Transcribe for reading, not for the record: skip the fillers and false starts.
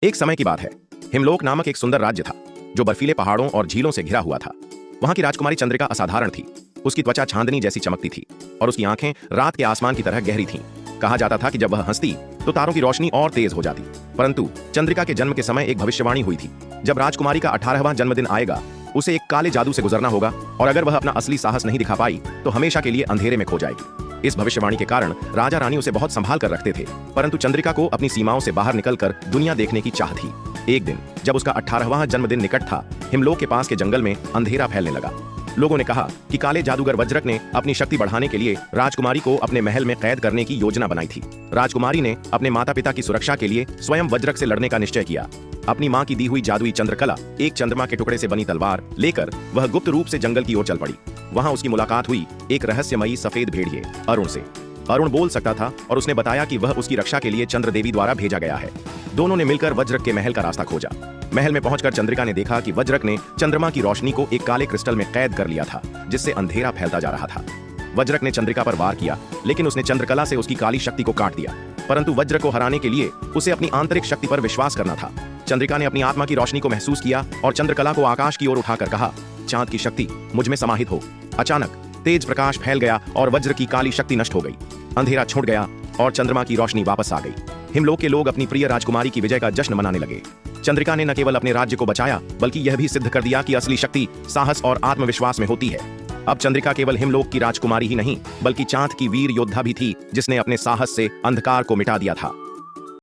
एक समय की बात है। हिमलोक नामक एक सुंदर राज्य था जो बर्फीले पहाड़ों और झीलों से घिरा हुआ था। वहां की राजकुमारी चंद्रिका असाधारण थी। उसकी त्वचा चांदनी जैसी चमकती थी और उसकी आंखें रात के आसमान की तरह गहरी थीं। कहा जाता था कि जब वह हंसती तो तारों की रोशनी और तेज हो जाती। परंतु चंद्रिका के जन्म के समय एक भविष्यवाणी हुई थी। जब राजकुमारी का 18वां जन्मदिन आएगा, उसे एक काले जादू से गुजरना होगा और अगर वह अपना असली साहस नहीं दिखा पाई तो हमेशा के लिए अंधेरे में खो जाएगी। इस भविष्यवाणी के कारण राजा रानी उसे बहुत संभाल कर रखते थे, परंतु चंद्रिका को अपनी सीमाओं से बाहर निकलकर दुनिया देखने की चाह थी। एक दिन जब उसका 18वां जन्मदिन निकट था, हिमलोक के पास के जंगल में अंधेरा फैलने लगा। लोगों ने कहा कि काले जादूगर वज्रक ने अपनी शक्ति बढ़ाने के लिए राजकुमारी को अपने महल में कैद करने की योजना बनाई थी। राजकुमारी ने अपने माता पिता की सुरक्षा के लिए स्वयं वज्रक से लड़ने का निश्चय किया। अपनी मां की दी हुई जादुई चंद्रकला, एक चंद्रमा के टुकड़े से बनी तलवार लेकर वह गुप्त रूप से जंगल की ओर चल पड़ी। वहां उसकी मुलाकात हुई एक रहस्यमयी सफेद भेड़िए अरुण से। अरुण बोल सकता था और उसने बताया कि वह उसकी रक्षा के लिए चंद्र देवी द्वारा भेजा गया है। दोनों ने मिलकर वज्रक के महल का रास्ता खोजा। महल में पहुंचकर चंद्रिका ने देखा कि वज्रक ने चंद्रमा की रोशनी को एक काले क्रिस्टल में कैद कर लिया था, जिससे अंधेरा फैलता जा रहा था। वज्रक ने चंद्रिका पर वार किया, लेकिन उसने चंद्रकला से उसकी काली शक्ति को काट दिया। परंतु वज्रक को हराने के लिए उसे अपनी आंतरिक शक्ति पर विश्वास करना था। चंद्रिका ने अपनी आत्मा की रोशनी को महसूस किया और चंद्रकला को आकाश की ओर उठाकर कहा, चांद की शक्ति मुझ में समाहित हो। अचानक तेज प्रकाश फैल गया और वज्र की काली शक्ति नष्ट हो गई। अंधेरा छूट गया और चंद्रमा की रोशनी वापस आ गई। हिमलोक के लोग अपनी प्रिय राजकुमारी की विजय का जश्न मनाने लगे। चंद्रिका ने न केवल अपने राज्य को बचाया, बल्कि यह भी सिद्ध कर दिया कि असली शक्ति साहस और आत्मविश्वास में होती है। अब चंद्रिका केवल हिमलोक की राजकुमारी ही नहीं, बल्कि चांद की वीर योद्धा भी थी, जिसने अपने साहस से अंधकार को मिटा दिया था।